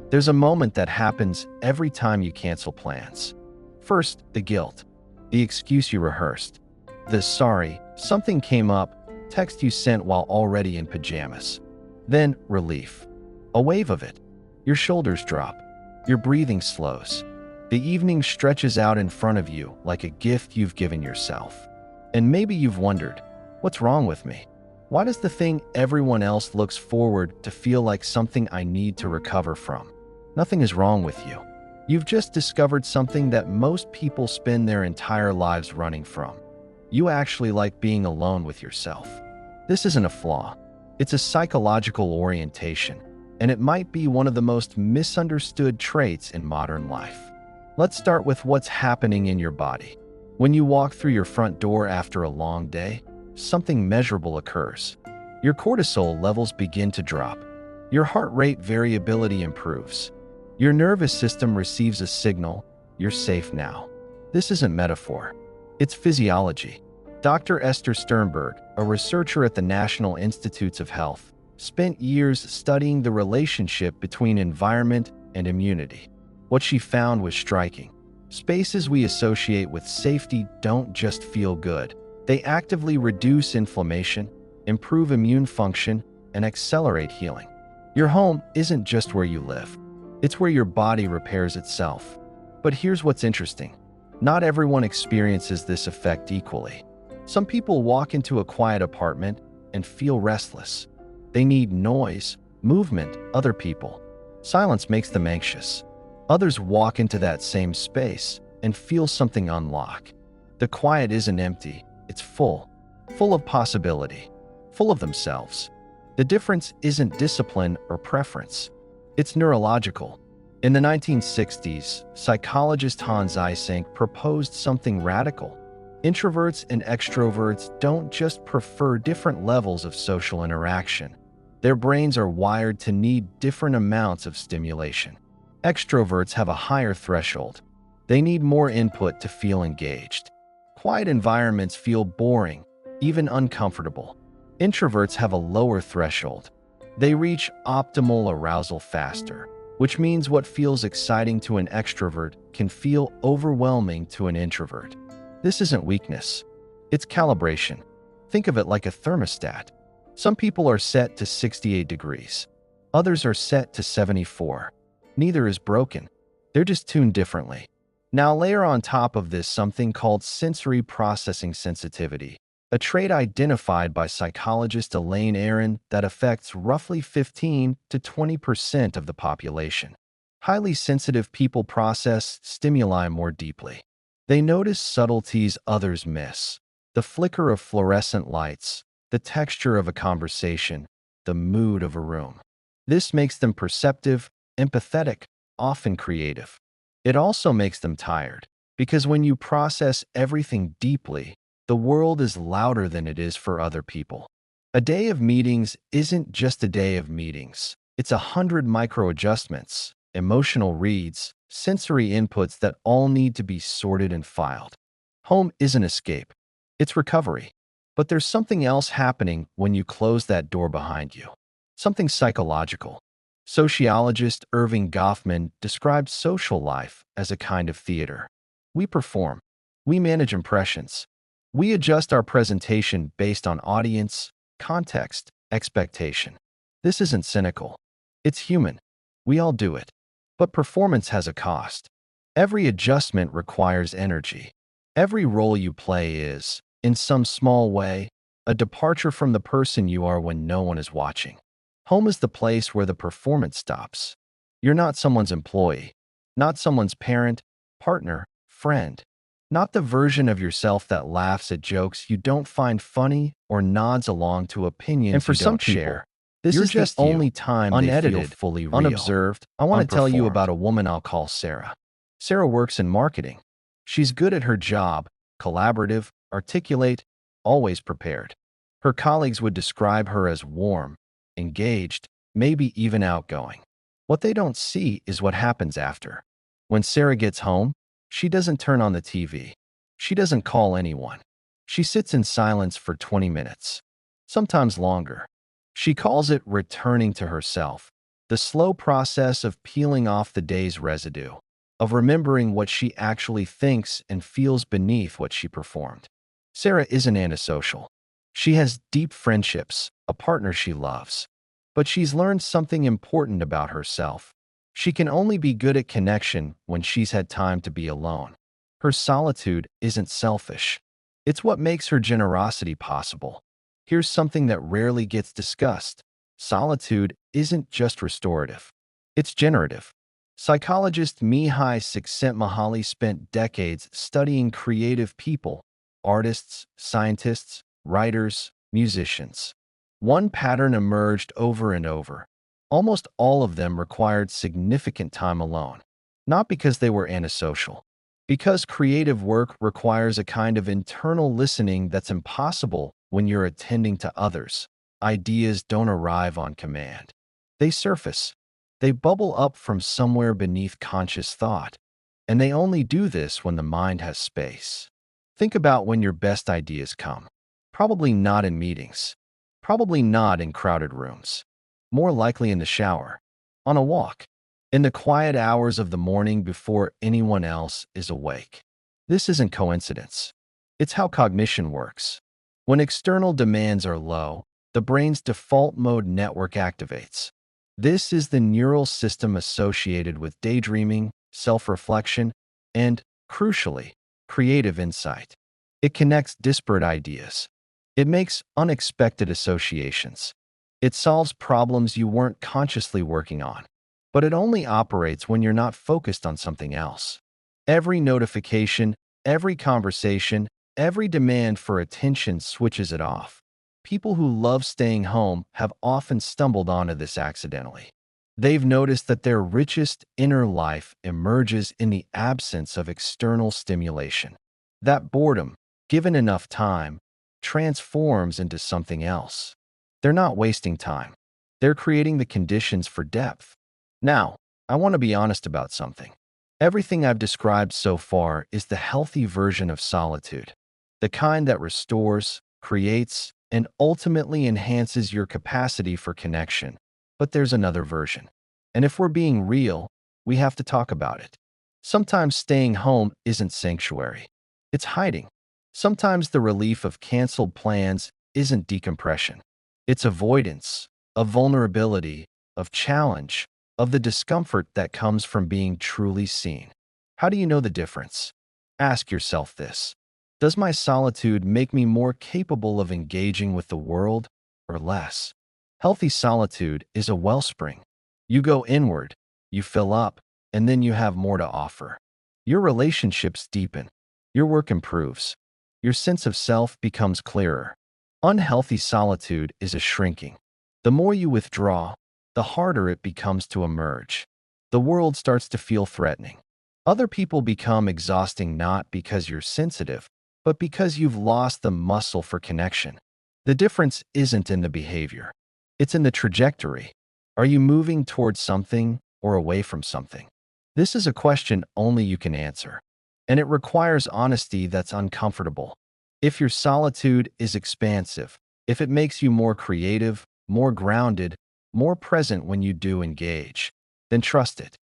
There's a moment that happens every time you cancel plans. First, the guilt, the excuse you rehearsed, the sorry, something came up, text you sent while already in pajamas. Then, relief. A wave of it. Your shoulders drop. Your breathing slows. The evening stretches out in front of you like a gift you've given yourself. And maybe you've wondered, what's wrong with me? Why does the thing everyone else looks forward to feel like something I need to recover from? Nothing is wrong with you. You've just discovered something that most people spend their entire lives running from. You actually like being alone with yourself. This isn't a flaw. It's a psychological orientation, and it might be one of the most misunderstood traits in modern life. Let's start with what's happening in your body. When you walk through your front door after a long day, something measurable occurs. Your cortisol levels begin to drop. Your heart rate variability improves. Your nervous system receives a signal, you're safe now. This isn't metaphor. It's physiology. Dr. Esther Sternberg, a researcher at the National Institutes of Health, spent years studying the relationship between environment and immunity. What she found was striking. Spaces we associate with safety don't just feel good. They actively reduce inflammation, improve immune function, and accelerate healing. Your home isn't just where you live. It's where your body repairs itself. But here's what's interesting. Not everyone experiences this effect equally. Some people walk into a quiet apartment and feel restless. They need noise, movement, other people. Silence makes them anxious. Others walk into that same space and feel something unlock. The quiet isn't empty, it's full of possibility, full of themselves. The difference isn't discipline or preference. It's neurological. In the 1960s, psychologist Hans Eysenck proposed something radical. Introverts and extroverts don't just prefer different levels of social interaction. Their brains are wired to need different amounts of stimulation. Extroverts have a higher threshold. They need more input to feel engaged. Quiet environments feel boring, even uncomfortable. Introverts have a lower threshold. They reach optimal arousal faster, which means what feels exciting to an extrovert can feel overwhelming to an introvert. This isn't weakness. It's calibration. Think of it like a thermostat. Some people are set to 68 degrees. Others are set to 74. Neither is broken. They're just tuned differently. Now layer on top of this something called sensory processing sensitivity, a trait identified by psychologist Elaine Aron that affects roughly 15 to 20% of the population. Highly sensitive people process stimuli more deeply. They notice subtleties others miss: the flicker of fluorescent lights, the texture of a conversation, the mood of a room. This makes them perceptive, empathetic, often creative. It also makes them tired, because when you process everything deeply, the world is louder than it is for other people. A day of meetings isn't just a day of meetings. It's 100 micro-adjustments, emotional reads, sensory inputs that all need to be sorted and filed. Home isn't escape. It's recovery. But there's something else happening when you close that door behind you. Something psychological. Sociologist Irving Goffman described social life as a kind of theater. We perform. We manage impressions. We adjust our presentation based on audience, context, expectation. This isn't cynical. It's human. We all do it. But performance has a cost. Every adjustment requires energy. Every role you play is, in some small way, a departure from the person you are when no one is watching. Home is the place where the performance stops. You're not someone's employee, not someone's parent, partner, friend, not the version of yourself that laughs at jokes you don't find funny or nods along to opinions And for you some don't people, share. This you're is just the you, only time unedited, they feel fully real, unobserved, I want to tell you unperformed. about a woman I'll call Sarah. Sarah works in marketing. She's good at her job, collaborative, articulate, always prepared. Her colleagues would describe her as warm, engaged, maybe even outgoing. What they don't see is what happens after. When Sarah gets home, she doesn't turn on the TV. She doesn't call anyone. She sits in silence for 20 minutes, sometimes longer. She calls it returning to herself. the slow process of peeling off the day's residue, of remembering what she actually thinks and feels beneath what she performed. Sarah isn't antisocial. She has deep friendships, a partner she loves. But she's learned something important about herself. She can only be good at connection when she's had time to be alone. Her solitude isn't selfish. It's what makes her generosity possible. Here's something that rarely gets discussed. Solitude isn't just restorative. It's generative. Psychologist Mihai Csikszentmihalyi spent decades studying creative people, artists, scientists, writers, musicians. One pattern emerged over and over. Almost all of them required significant time alone, not because they were antisocial, because creative work requires a kind of internal listening that's impossible when you're attending to others. Ideas don't arrive on command. They surface. They bubble up from somewhere beneath conscious thought. And they only do this when the mind has space. Think about when your best ideas come. Probably not in meetings. Probably not in crowded rooms. More likely in the shower, on a walk, in the quiet hours of the morning before anyone else is awake. This isn't coincidence. It's how cognition works. When external demands are low, the brain's default mode network activates. This is the neural system associated with daydreaming, self-reflection, and, crucially, creative insight. It connects disparate ideas. It makes unexpected associations. It solves problems you weren't consciously working on. But it only operates when you're not focused on something else. Every notification, every conversation, every demand for attention switches it off. People who love staying home have often stumbled onto this accidentally. They've noticed that their richest inner life emerges in the absence of external stimulation. That boredom, given enough time, transforms into something else. They're not wasting time. They're creating the conditions for depth. Now, I want to be honest about something. Everything I've described so far is the healthy version of solitude, the kind that restores, creates, and ultimately enhances your capacity for connection. But there's another version. And if we're being real, we have to talk about it. Sometimes staying home isn't sanctuary. It's hiding. Sometimes the relief of canceled plans isn't decompression. It's avoidance, of vulnerability, of challenge, of the discomfort that comes from being truly seen. How do you know the difference? Ask yourself this. Does my solitude make me more capable of engaging with the world or less? Healthy solitude is a wellspring. You go inward, you fill up, and then you have more to offer. Your relationships deepen. Your work improves. Your sense of self becomes clearer. Unhealthy solitude is a shrinking. The more you withdraw, the harder it becomes to emerge. The world starts to feel threatening. Other people become exhausting not because you're sensitive, but because you've lost the muscle for connection. The difference isn't in the behavior. It's in the trajectory. Are you moving towards something or away from something? This is a question only you can answer. And it requires honesty that's uncomfortable. If your solitude is expansive, if it makes you more creative, more grounded, more present when you do engage, then trust it.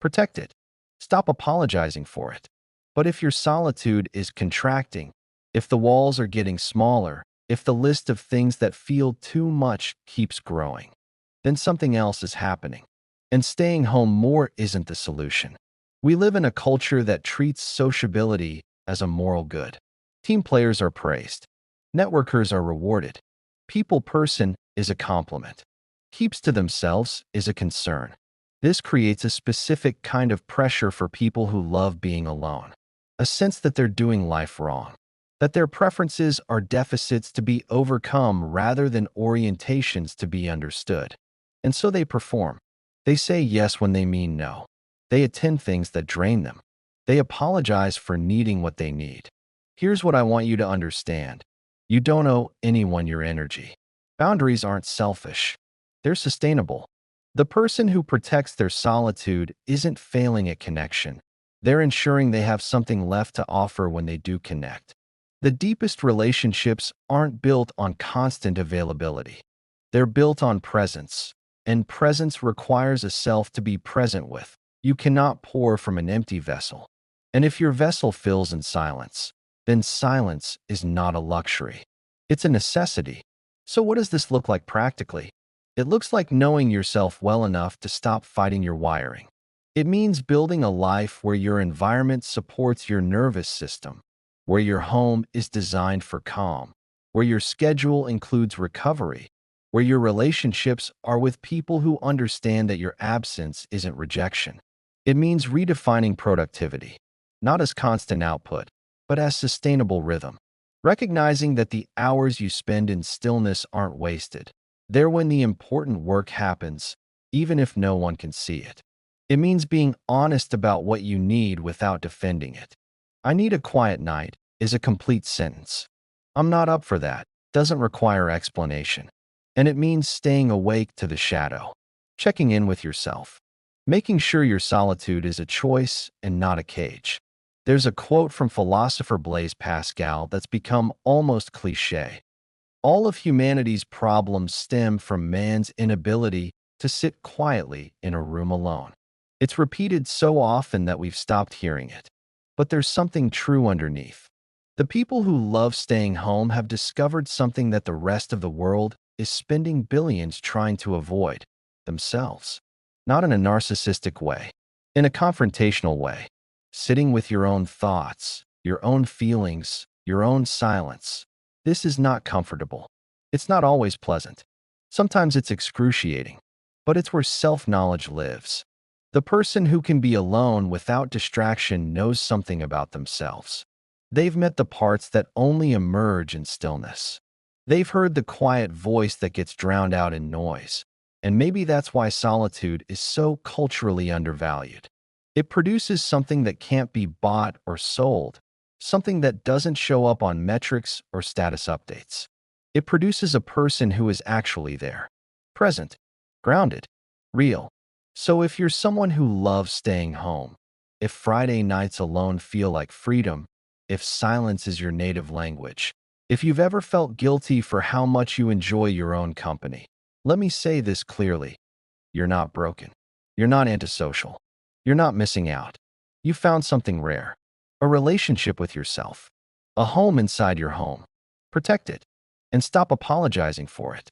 Protect it. Stop apologizing for it. But if your solitude is contracting, if the walls are getting smaller, if the list of things that feel too much keeps growing, then something else is happening. And staying home more isn't the solution. We live in a culture that treats sociability as a moral good. Team players are praised. Networkers are rewarded. People person is a compliment. Keeps to themselves is a concern. This creates a specific kind of pressure for people who love being alone. A sense that they're doing life wrong. That their preferences are deficits to be overcome rather than orientations to be understood. And so they perform. They say yes when they mean no. They attend things that drain them. They apologize for needing what they need. Here's what I want you to understand. You don't owe anyone your energy. Boundaries aren't selfish. They're sustainable. The person who protects their solitude isn't failing at connection. They're ensuring they have something left to offer when they do connect. The deepest relationships aren't built on constant availability. They're built on presence. and presence requires a self to be present with. You cannot pour from an empty vessel. And if your vessel fills in silence, then silence is not a luxury. It's a necessity. So what does this look like practically? It looks like knowing yourself well enough to stop fighting your wiring. It means building a life where your environment supports your nervous system, where your home is designed for calm, where your schedule includes recovery, where your relationships are with people who understand that your absence isn't rejection. It means redefining productivity, not as constant output, but as sustainable rhythm. Recognizing that the hours you spend in stillness aren't wasted. They're when the important work happens, even if no one can see it. It means being honest about what you need without defending it. I need a quiet night is a complete sentence. I'm not up for that. Doesn't require explanation. And it means staying awake to the shadow, checking in with yourself, making sure your solitude is a choice and not a cage. There's a quote from philosopher Blaise Pascal that's become almost cliché. All of humanity's problems stem from man's inability to sit quietly in a room alone. It's repeated so often that we've stopped hearing it. But there's something true underneath. The people who love staying home have discovered something that the rest of the world is spending billions trying to avoid themselves. Not in a narcissistic way, in a confrontational way. Sitting with your own thoughts, your own feelings, your own silence. This is not comfortable. It's not always pleasant. Sometimes it's excruciating, but it's where self-knowledge lives. The person who can be alone without distraction knows something about themselves. They've met the parts that only emerge in stillness. They've heard the quiet voice that gets drowned out in noise. And maybe that's why solitude is so culturally undervalued. It produces something that can't be bought or sold, something that doesn't show up on metrics or status updates. It produces a person who is actually there, present, grounded, real. So if you're someone who loves staying home, if Friday nights alone feel like freedom, if silence is your native language, if you've ever felt guilty for how much you enjoy your own company, let me say this clearly. You're not broken. You're not antisocial. You're not missing out. You found something rare. A relationship with yourself. A home inside your home. Protect it. And stop apologizing for it.